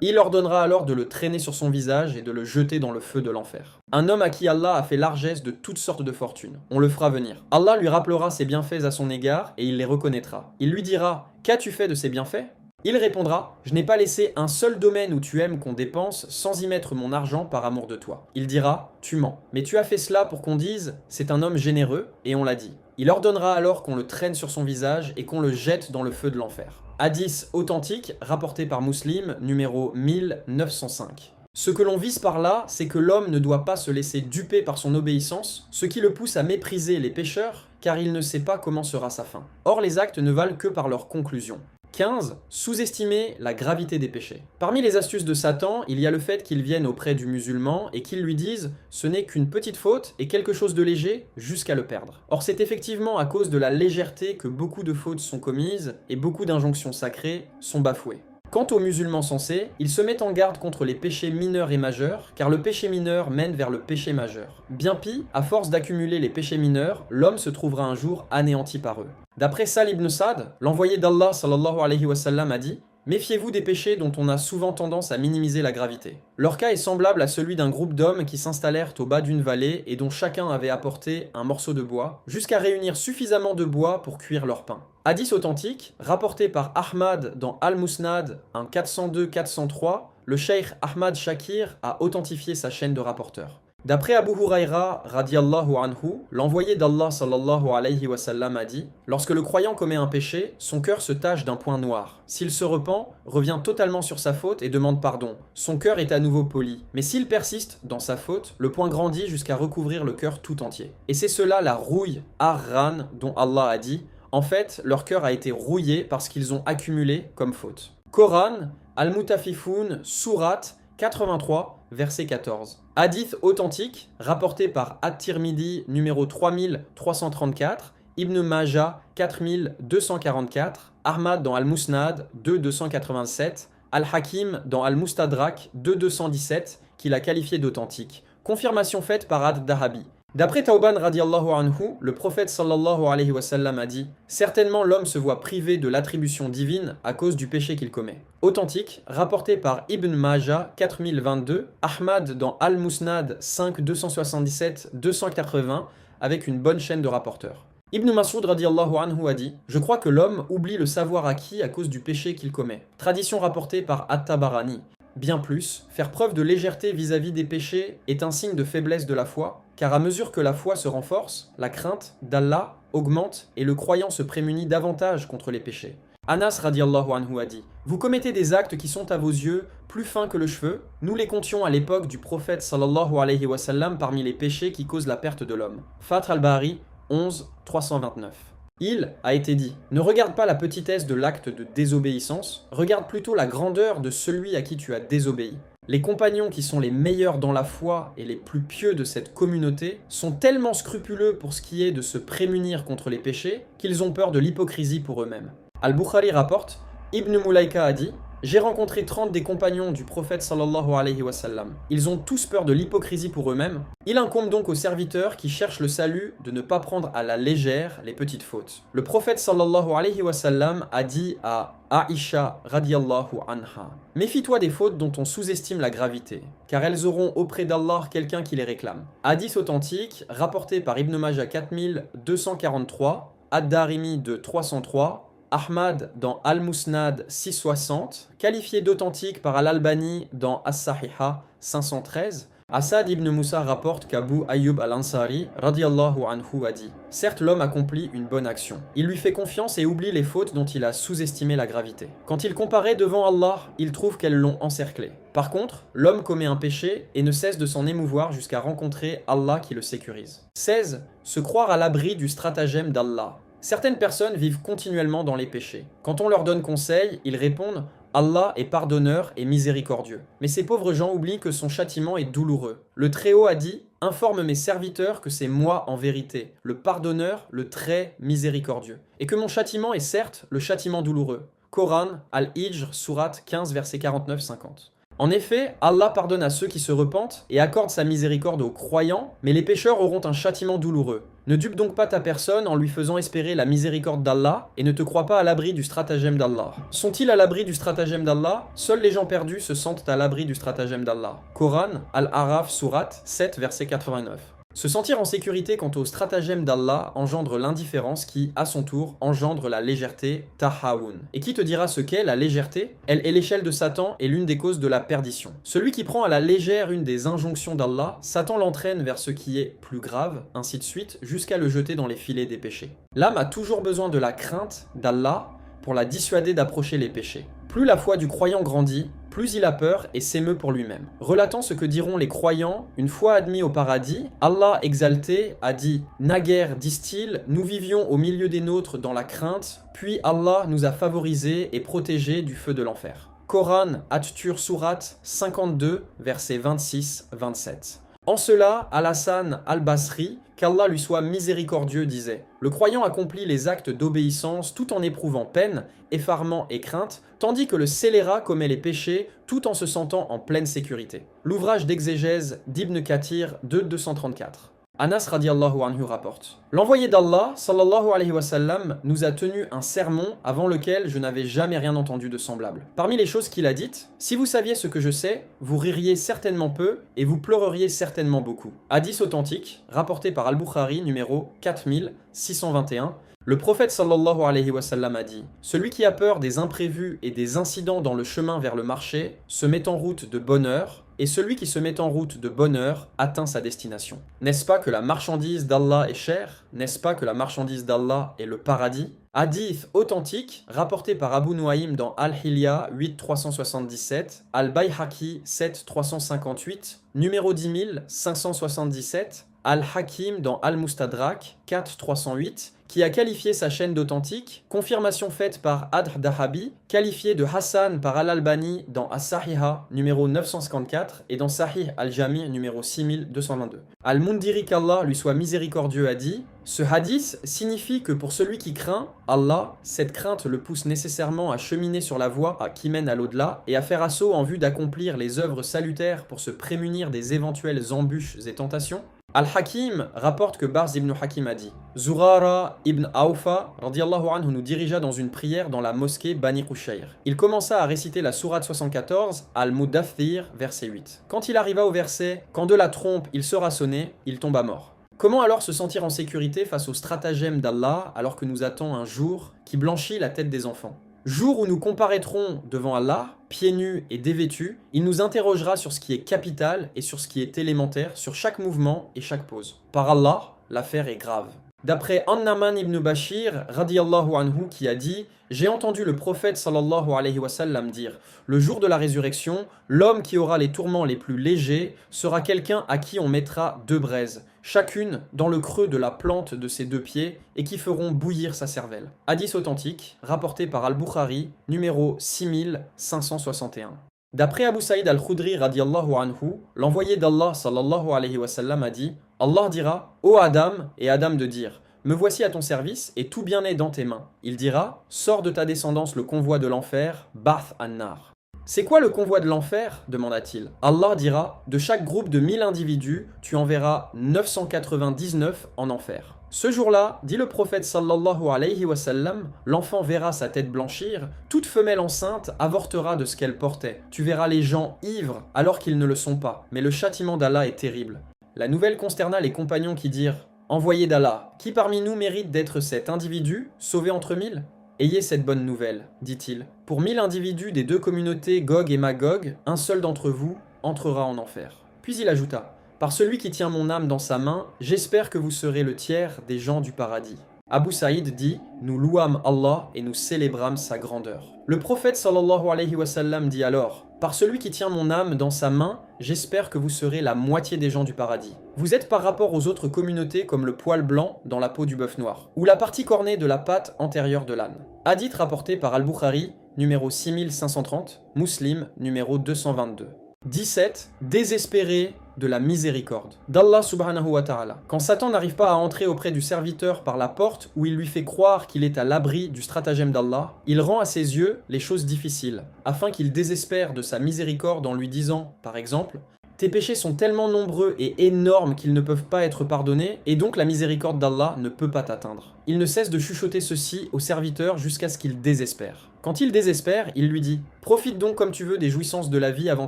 Il ordonnera alors de le traîner sur son visage et de le jeter dans le feu de l'enfer. Un homme à qui Allah a fait largesse de toutes sortes de fortunes. On le fera venir. Allah lui rappellera ses bienfaits à son égard et il les reconnaîtra. Il lui dira « Qu'as-tu fait de ces bienfaits ?» Il répondra « Je n'ai pas laissé un seul domaine où tu aimes qu'on dépense sans y mettre mon argent par amour de toi. » Il dira « Tu mens. Mais tu as fait cela pour qu'on dise « C'est un homme généreux » et on l'a dit. Il ordonnera alors qu'on le traîne sur son visage et qu'on le jette dans le feu de l'enfer. Hadith authentique, rapporté par Muslim, numéro 1905. Ce que l'on vise par là, c'est que l'homme ne doit pas se laisser duper par son obéissance, ce qui le pousse à mépriser les pécheurs, car il ne sait pas comment sera sa fin. Or, les actes ne valent que par leur conclusion. 15. Sous-estimer la gravité des péchés. Parmi les astuces de Satan, il y a le fait qu'il vienne auprès du musulman et qu'il lui dise « ce n'est qu'une petite faute et quelque chose de léger jusqu'à le perdre ». Or c'est effectivement à cause de la légèreté que beaucoup de fautes sont commises et beaucoup d'injonctions sacrées sont bafouées. Quant aux musulmans sensés, ils se mettent en garde contre les péchés mineurs et majeurs, car le péché mineur mène vers le péché majeur. Bien pis, à force d'accumuler les péchés mineurs, l'homme se trouvera un jour anéanti par eux. D'après Sal ibn Sa'd, l'envoyé d'Allah sallallahu alayhi wa sallam a dit « Méfiez-vous des péchés dont on a souvent tendance à minimiser la gravité. Leur cas est semblable à celui d'un groupe d'hommes qui s'installèrent au bas d'une vallée et dont chacun avait apporté un morceau de bois, jusqu'à réunir suffisamment de bois pour cuire leur pain. » Hadith authentique, rapporté par Ahmad dans Al-Musnad, un 402-403, le cheikh Ahmad Shakir a authentifié sa chaîne de rapporteurs. D'après Abu Huraira radiallahu anhu, l'envoyé d'Allah sallallahu alayhi wa sallam a dit « Lorsque le croyant commet un péché, son cœur se tache d'un point noir. S'il se repent, revient totalement sur sa faute et demande pardon. Son cœur est à nouveau poli. Mais s'il persiste dans sa faute, le point grandit jusqu'à recouvrir le cœur tout entier. Et c'est cela la rouille Ar-Ran dont Allah a dit « En fait, leur cœur a été rouillé parce qu'ils ont accumulé comme faute. » Coran, Al-Mutafifoun, Surat 83, verset 14. Hadith authentique, rapporté par At-Tirmidhi numéro 3334, Ibn Majah 4244, Ahmad dans Al-Musnad 2287, Al-Hakim dans Al-Mustadrak 2217, qu'il a qualifié d'authentique. Confirmation faite par Ad-Dahabi. D'après Tauban radiallahu anhu, le prophète sallallahu alayhi wa sallam a dit « Certainement l'homme se voit privé de l'attribution divine à cause du péché qu'il commet. » Authentique, rapporté par Ibn Majah 4022, Ahmad dans Al-Musnad 5 277 280, avec une bonne chaîne de rapporteurs. Ibn Mas'ud radiallahu anhu a dit « Je crois que l'homme oublie le savoir acquis à cause du péché qu'il commet. » Tradition rapportée par At-Tabarani. Bien plus, faire preuve de légèreté vis-à-vis des péchés est un signe de faiblesse de la foi, car à mesure que la foi se renforce, la crainte d'Allah augmente et le croyant se prémunit davantage contre les péchés. Anas radiallahu anhu a dit « Vous commettez des actes qui sont à vos yeux plus fins que le cheveu. Nous les comptions à l'époque du prophète sallallahu alayhi wa sallam parmi les péchés qui causent la perte de l'homme. » Fath al-Bari 11 329. Il a été dit « Ne regarde pas la petitesse de l'acte de désobéissance, regarde plutôt la grandeur de celui à qui tu as désobéi. » Les compagnons qui sont les meilleurs dans la foi et les plus pieux de cette communauté sont tellement scrupuleux pour ce qui est de se prémunir contre les péchés qu'ils ont peur de l'hypocrisie pour eux-mêmes. Al-Bukhari rapporte, Ibn Mulaika a dit « J'ai rencontré 30 des compagnons du prophète sallallahu alayhi wa sallam. Ils ont tous peur de l'hypocrisie pour eux-mêmes. Il incombe donc aux serviteurs qui cherchent le salut de ne pas prendre à la légère les petites fautes. Le prophète sallallahu alayhi wa sallam a dit à Aïcha radiallahu anha « Méfie-toi des fautes dont on sous-estime la gravité, car elles auront auprès d'Allah quelqu'un qui les réclame. » Hadith authentique, rapporté par Ibn Majah 4243, Ad-Darimi de 303, Ahmad dans Al-Musnad 660, qualifié d'authentique par Al-Albani dans As-Sahiha 513, Asad ibn Moussa rapporte qu'Abu Ayyub al-Ansari, radiyallahu anhu, a dit « Certes, l'homme accomplit une bonne action. Il lui fait confiance et oublie les fautes dont il a sous-estimé la gravité. Quand il comparaît devant Allah, il trouve qu'elles l'ont encerclé. Par contre, l'homme commet un péché et ne cesse de s'en émouvoir jusqu'à rencontrer Allah qui le sécurise. » 16. Se croire à l'abri du stratagème d'Allah. Certaines personnes vivent continuellement dans les péchés. Quand on leur donne conseil, ils répondent « Allah est pardonneur et miséricordieux ». Mais ces pauvres gens oublient que son châtiment est douloureux. Le Très-Haut a dit « Informe mes serviteurs que c'est moi en vérité, le pardonneur, le très miséricordieux. Et que mon châtiment est certes le châtiment douloureux. » Coran, Al-Hijr, sourate 15, versets 49-50. En effet, Allah pardonne à ceux qui se repentent et accorde sa miséricorde aux croyants, mais les pécheurs auront un châtiment douloureux. Ne dupe donc pas ta personne en lui faisant espérer la miséricorde d'Allah et ne te crois pas à l'abri du stratagème d'Allah. Sont-ils à l'abri du stratagème d'Allah? Seuls les gens perdus se sentent à l'abri du stratagème d'Allah. Coran, Al-Araf, sourate 7, verset 89. Se sentir en sécurité quant au stratagème d'Allah engendre l'indifférence qui, à son tour, engendre la légèreté, tahawun. Et qui te dira ce qu'est la légèreté? Elle est l'échelle de Satan et l'une des causes de la perdition. Celui qui prend à la légère une des injonctions d'Allah, Satan l'entraîne vers ce qui est plus grave, ainsi de suite, jusqu'à le jeter dans les filets des péchés. L'âme a toujours besoin de la crainte d'Allah pour la dissuader d'approcher les péchés. Plus la foi du croyant grandit, plus il a peur et s'émeut pour lui-même. Relatant ce que diront les croyants, une fois admis au paradis, Allah exalté a dit « Naguère, disent-ils, nous vivions au milieu des nôtres dans la crainte, puis Allah nous a favorisés et protégés du feu de l'enfer. » Coran, At-Tur sourate 52, versets 26-27. En cela, Al-Hassan al-Basri, qu'Allah lui soit miséricordieux, disait « Le croyant accomplit les actes d'obéissance tout en éprouvant peine, effarement et crainte, tandis que le scélérat commet les péchés tout en se sentant en pleine sécurité. » L'ouvrage d'exégèse d'Ibn Kathir 234. Anas radiallahu anhu rapporte « L'envoyé d'Allah, sallallahu alayhi wa sallam, nous a tenu un sermon avant lequel je n'avais jamais rien entendu de semblable. Parmi les choses qu'il a dites, si vous saviez ce que je sais, vous ririez certainement peu et vous pleureriez certainement beaucoup. » Hadith authentique, rapporté par Al-Bukhari, numéro 4621. Le prophète sallallahu alayhi wa sallam a dit « Celui qui a peur des imprévus et des incidents dans le chemin vers le marché se met en route de bonne heure, et celui qui se met en route de bonne heure atteint sa destination. N'est-ce pas que la marchandise d'Allah est chère? N'est-ce pas que la marchandise d'Allah est le paradis ?» Hadith authentique, rapporté par Abu Nuaym dans Al-Hilya 8377, Al-Bayhaqi 7358, numéro 10577, Al-Hakim dans Al-Mustadrak 4308, qui a qualifié sa chaîne d'authentique, confirmation faite par Adh Dahabi, qualifié de Hassan par Al-Albani dans As-Sahiha numéro 954 et dans Sahih Al-Jami numéro 6222. Al-Mundiri qu'Allah lui soit miséricordieux a dit « Ce hadith signifie que pour celui qui craint Allah, cette crainte le pousse nécessairement à cheminer sur la voie qui mène à l'au-delà et à faire assaut en vue d'accomplir les œuvres salutaires pour se prémunir des éventuelles embûches et tentations. » Al-Hakim rapporte que Barz ibn Hakim a dit « Zurara ibn Awfa radiallahu anhu nous dirigea dans une prière dans la mosquée Bani Qushayr. Il commença à réciter la sourate 74, Al-Mudaththir, verset 8. Quand il arriva au verset « Quand de la trompe il sera sonné, il tomba mort. » Comment alors se sentir en sécurité face au stratagème d'Allah alors que nous attend un jour qui blanchit la tête des enfants? Jour où nous comparaîtrons devant Allah, pieds nus et dévêtus, il nous interrogera sur ce qui est capital et sur ce qui est élémentaire, sur chaque mouvement et chaque pose. Par Allah, l'affaire est grave. D'après An-Naman ibn Bashir, radiyallahu anhu, qui a dit « J'ai entendu le prophète sallallahu alayhi wa sallam dire « Le jour de la résurrection, l'homme qui aura les tourments les plus légers sera quelqu'un à qui on mettra 2 braises, chacune dans le creux de la plante de ses 2 pieds et qui feront bouillir sa cervelle. » Hadith authentique, rapporté par Al-Bukhari, numéro 6561. D'après Abu Saïd al-Khudri radiyallahu anhu, l'envoyé d'Allah sallallahu alayhi wa sallam a dit « Allah dira « Ô Adam » et Adam de dire « Me voici à ton service et tout bien est dans tes mains. » Il dira « Sors de ta descendance le convoi de l'enfer, Ba'th an-Nar. » C'est quoi le convoi de l'enfer? Demanda-t-il. Allah dira « De chaque groupe de 1000 individus, tu enverras 999 en enfer. » Ce jour-là, dit le prophète sallallahu alayhi wa sallam, l'enfant verra sa tête blanchir, toute femelle enceinte avortera de ce qu'elle portait. Tu verras les gens ivres alors qu'ils ne le sont pas, mais le châtiment d'Allah est terrible. La nouvelle consterna les compagnons qui dirent « Envoyé d'Allah, qui parmi nous mérite d'être cet individu, sauvé entre 1000 ?» Ayez cette bonne nouvelle, dit-il. Pour 1000 individus des 2 communautés Gog et Magog, un seul d'entre vous entrera en enfer. Puis il ajouta: par celui qui tient mon âme dans sa main, j'espère que vous serez le tiers des gens du paradis. Abu Saïd dit: nous louâmes Allah et nous célébrâmes sa grandeur. Le prophète sallallahu alayhi wa sallam dit alors: par celui qui tient mon âme dans sa main, j'espère que vous serez la moitié des gens du paradis. Vous êtes par rapport aux autres communautés comme le poil blanc dans la peau du bœuf noir, ou la partie cornée de la patte antérieure de l'âne. Hadith rapporté par Al-Bukhari, numéro 6530, Muslim, numéro 222. 17. Désespérer de la miséricorde d'Allah subhanahu wa ta'ala. Quand Satan n'arrive pas à entrer auprès du serviteur par la porte où il lui fait croire qu'il est à l'abri du stratagème d'Allah, il rend à ses yeux les choses difficiles, afin qu'il désespère de sa miséricorde en lui disant, par exemple: tes péchés sont tellement nombreux et énormes qu'ils ne peuvent pas être pardonnés, et donc la miséricorde d'Allah ne peut pas t'atteindre. Il ne cesse de chuchoter ceci au serviteur jusqu'à ce qu'il désespère. Quand il désespère, il lui dit: profite donc comme tu veux des jouissances de la vie avant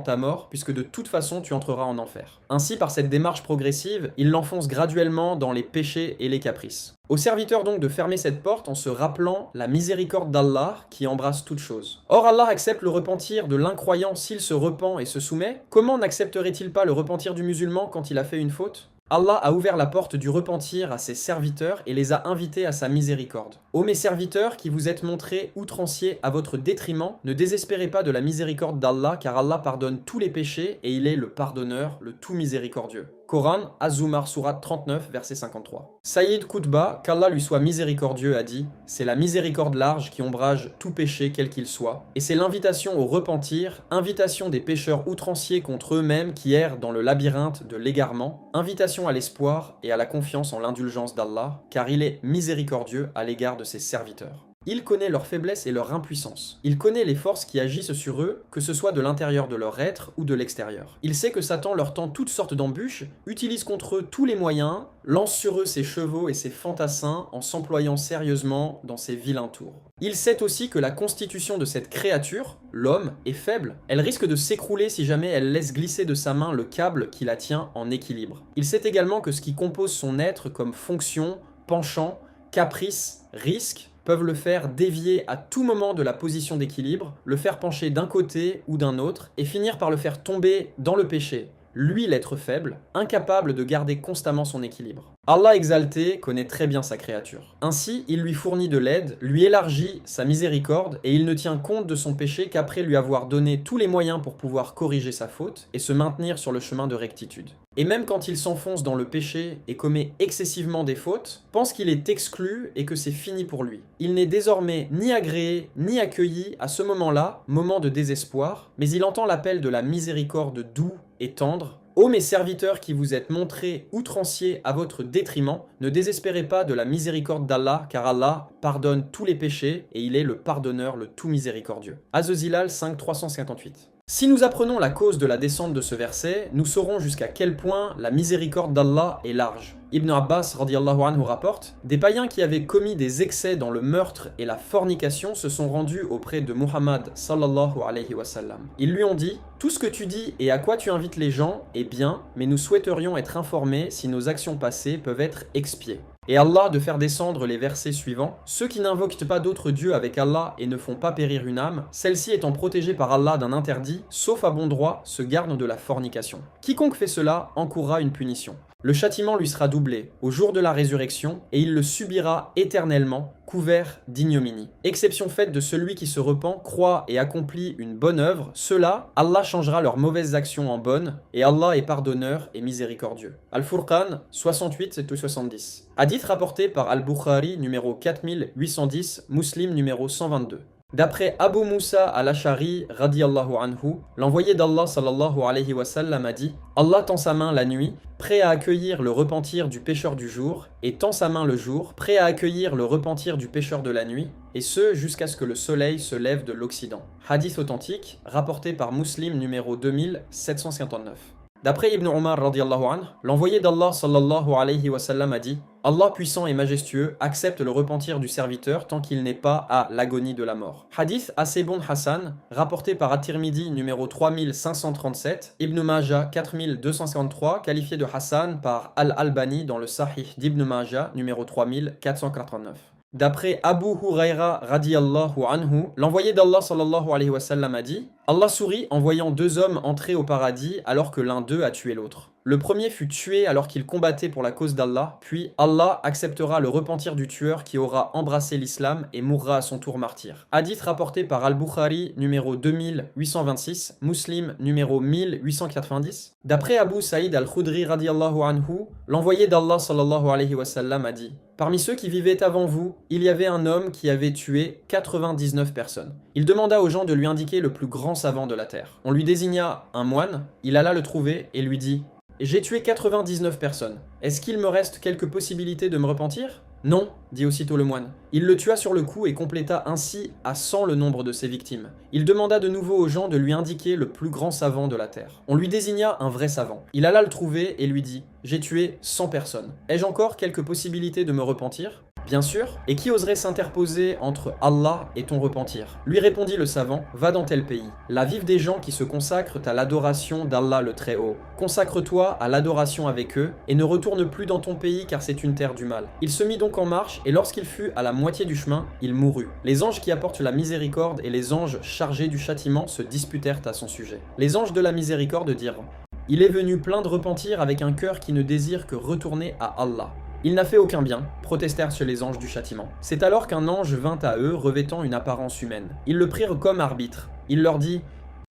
ta mort, puisque de toute façon tu entreras en enfer. Ainsi, par cette démarche progressive, il l'enfonce graduellement dans les péchés et les caprices. Au serviteur donc de fermer cette porte en se rappelant la miséricorde d'Allah qui embrasse toute chose. Or Allah accepte le repentir de l'incroyant s'il se repent et se soumet. Comment n'accepterait-il pas le repentir du musulman quand il a fait une faute ? Allah a ouvert la porte du repentir à ses serviteurs et les a invités à sa miséricorde. Ô mes serviteurs qui vous êtes montrés outranciers à votre détriment, ne désespérez pas de la miséricorde d'Allah, car Allah pardonne tous les péchés et il est le pardonneur, le tout miséricordieux. Coran, Az-Zumar, Sourate 39, verset 53. Saïd Qutba, qu'Allah lui soit miséricordieux, a dit: c'est la miséricorde large qui ombrage tout péché quel qu'il soit, et c'est l'invitation au repentir, invitation des pécheurs outranciers contre eux-mêmes qui errent dans le labyrinthe de l'égarement, invitation à l'espoir et à la confiance en l'indulgence d'Allah, car il est miséricordieux à l'égard de ses serviteurs. Il connaît leurs faiblesses et leur impuissance. Il connaît les forces qui agissent sur eux, que ce soit de l'intérieur de leur être ou de l'extérieur. Il sait que Satan leur tend toutes sortes d'embûches, utilise contre eux tous les moyens, lance sur eux ses chevaux et ses fantassins en s'employant sérieusement dans ses vilains tours. Il sait aussi que la constitution de cette créature, l'homme, est faible. Elle risque de s'écrouler si jamais elle laisse glisser de sa main le câble qui la tient en équilibre. Il sait également que ce qui compose son être comme fonction, penchant, caprice, risque, peuvent le faire dévier à tout moment de la position d'équilibre, le faire pencher d'un côté ou d'un autre, et finir par le faire tomber dans le péché, lui l'être faible, incapable de garder constamment son équilibre. Allah exalté connaît très bien sa créature. Ainsi, il lui fournit de l'aide, lui élargit sa miséricorde, et il ne tient compte de son péché qu'après lui avoir donné tous les moyens pour pouvoir corriger sa faute et se maintenir sur le chemin de rectitude. Et même quand il s'enfonce dans le péché et commet excessivement des fautes, pense qu'il est exclu et que c'est fini pour lui. Il n'est désormais ni agréé ni accueilli à ce moment-là, moment de désespoir, mais il entend l'appel de la miséricorde doux et tendre. Ô mes serviteurs qui vous êtes montrés outranciers à votre détriment, ne désespérez pas de la miséricorde d'Allah, car Allah pardonne tous les péchés et il est le pardonneur, le tout miséricordieux. Az-Zilal 5, 358. Si nous apprenons la cause de la descente de ce verset, nous saurons jusqu'à quel point la miséricorde d'Allah est large. Ibn Abbas radiyallahu anhu rapporte: des païens qui avaient commis des excès dans le meurtre et la fornication se sont rendus auprès de Muhammad sallallahu alayhi wa sallam. Ils lui ont dit: tout ce que tu dis et à quoi tu invites les gens est bien, mais nous souhaiterions être informés si nos actions passées peuvent être expiées. Et Allah de faire descendre les versets suivants: ceux qui n'invoquent pas d'autre Dieu avec Allah et ne font pas périr une âme, celle-ci étant protégée par Allah d'un interdit, sauf à bon droit, se garde de la fornication. Quiconque fait cela encourra une punition. Le châtiment lui sera doublé au jour de la résurrection et il le subira éternellement, couvert d'ignominie. Exception faite de celui qui se repent, croit et accomplit une bonne œuvre, ceux-là, Allah changera leurs mauvaises actions en bonnes, et Allah est pardonneur et miséricordieux. Al-Furqan 68-70. Hadith rapporté par Al-Bukhari numéro 4810, Muslim numéro 122. D'après Abu Moussa al-Ash'ari radiyallahu anhu, l'envoyé d'Allah sallallahu alayhi wa sallam a dit: Allah tend sa main la nuit, prêt à accueillir le repentir du pécheur du jour, et tend sa main le jour, prêt à accueillir le repentir du pécheur de la nuit, et ce jusqu'à ce que le soleil se lève de l'Occident. Hadith authentique, rapporté par Muslim numéro 2759. D'après Ibn Umar radiyallahu anhu, l'envoyé d'Allah sallallahu alayhi wa sallam a dit: Allah puissant et majestueux accepte le repentir du serviteur tant qu'il n'est pas à l'agonie de la mort. Hadith assez bon Hassan, rapporté par At-Tirmidhi numéro 3537, Ibn Majah 4253, qualifié de Hassan par Al-Albani dans le Sahih d'Ibn Majah numéro 3489. D'après Abu Huraira radiyallahu anhu, l'envoyé d'Allah sallallahu alayhi wa sallam a dit: Allah sourit en voyant deux hommes entrer au paradis alors que l'un d'eux a tué l'autre. Le premier fut tué alors qu'il combattait pour la cause d'Allah, puis Allah acceptera le repentir du tueur qui aura embrassé l'islam et mourra à son tour martyr. Hadith rapporté par Al-Bukhari, numéro 2826, Muslim, numéro 1890. D'après Abu Saïd al-Khudri radiyallahu anhu, l'envoyé d'Allah sallallahu alayhi wa sallam a dit: Parmi ceux qui vivaient avant vous, il y avait un homme qui avait tué 99 personnes. Il demanda aux gens de lui indiquer le plus grand savant de la terre. On lui désigna un moine, il alla le trouver et lui dit: J'ai tué 99 personnes. Est-ce qu'il me reste quelques possibilités de me repentir ? Non, dit aussitôt le moine. Il le tua sur le coup et compléta ainsi à 100 le nombre de ses victimes. Il demanda de nouveau aux gens de lui indiquer le plus grand savant de la terre. On lui désigna un vrai savant. Il alla le trouver et lui dit: J'ai tué 100 personnes. Ai-je encore quelques possibilités de me repentir ? Bien sûr, et qui oserait s'interposer entre Allah et ton repentir? Lui répondit le savant: Va dans tel pays. Là vivent des gens qui se consacrent à l'adoration d'Allah le Très-Haut. Consacre-toi à l'adoration avec eux, et ne retourne plus dans ton pays car c'est une terre du mal. Il se mit donc en marche, et lorsqu'il fut à la moitié du chemin, il mourut. Les anges qui apportent la miséricorde et les anges chargés du châtiment se disputèrent à son sujet. Les anges de la miséricorde dirent: Il est venu plein de repentir avec un cœur qui ne désire que retourner à Allah. Il n'a fait aucun bien, protestèrent les anges du châtiment. C'est alors qu'un ange vint à eux revêtant une apparence humaine. Ils le prirent comme arbitre. Il leur dit: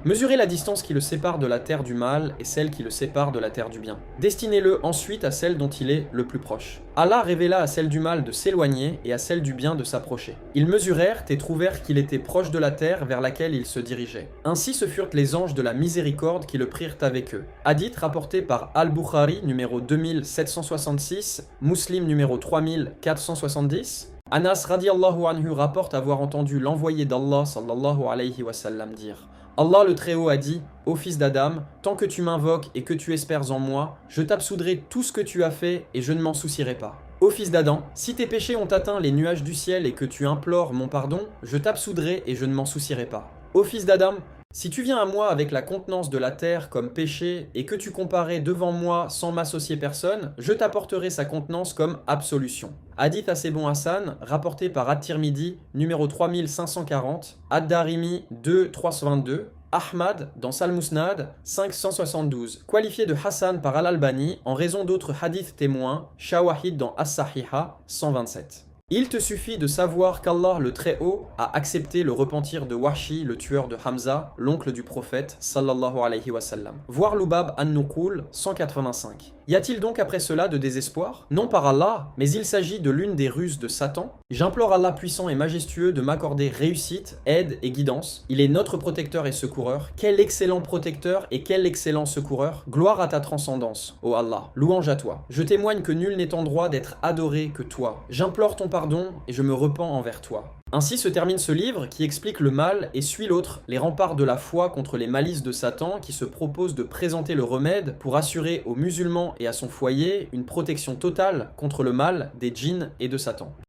Mesurez la distance qui le sépare de la terre du mal et celle qui le sépare de la terre du bien. Destinez-le ensuite à celle dont il est le plus proche. Allah révéla à celle du mal de s'éloigner et à celle du bien de s'approcher. Ils mesurèrent et trouvèrent qu'il était proche de la terre vers laquelle il se dirigeait. Ainsi ce furent les anges de la miséricorde qui le prirent avec eux. Hadith rapporté par Al-Bukhari, numéro 2766, Muslim numéro 3470. Anas radiyallahu anhu rapporte avoir entendu l'envoyé d'Allah sallallahu alayhi wa sallam dire: Allah le Très-Haut a dit: Ô fils d'Adam, tant que tu m'invoques et que tu espères en moi, je t'absoudrai tout ce que tu as fait et je ne m'en soucierai pas. Ô fils d'Adam, si tes péchés ont atteint les nuages du ciel et que tu implores mon pardon, je t'absoudrai et je ne m'en soucierai pas. Ô fils d'Adam, si tu viens à moi avec la contenance de la terre comme péché et que tu comparais devant moi sans m'associer personne, je t'apporterai sa contenance comme absolution. Hadith assez bon Hassan, rapporté par At-Tirmidhi, numéro 3540, Ad-Darimi 2322, Ahmad dans Sal-Musnad 572, qualifié de Hassan par Al-Albani en raison d'autres hadiths témoins, Shawahid dans As-Sahiha 127. Il te suffit de savoir qu'Allah le Très-Haut a accepté le repentir de Wahshi, le tueur de Hamza, l'oncle du prophète, sallallahu alayhi wa sallam. Voir Lubab an-Nuqul 185. Y a-t-il donc après cela de désespoir? Non par Allah, mais il s'agit de l'une des ruses de Satan. J'implore Allah puissant et majestueux de m'accorder réussite, aide et guidance. Il est notre protecteur et secoureur. Quel excellent protecteur et quel excellent secoureur. Gloire à ta transcendance, ô Allah. Louange à toi. Je témoigne que nul n'est en droit d'être adoré que toi. J'implore ton pardon et je me repens envers toi. Ainsi se termine ce livre qui explique le mal et suit l'autre, les remparts de la foi contre les malices de Satan qui se propose de présenter le remède pour assurer aux musulmans et à son foyer une protection totale contre le mal des djinns et de Satan.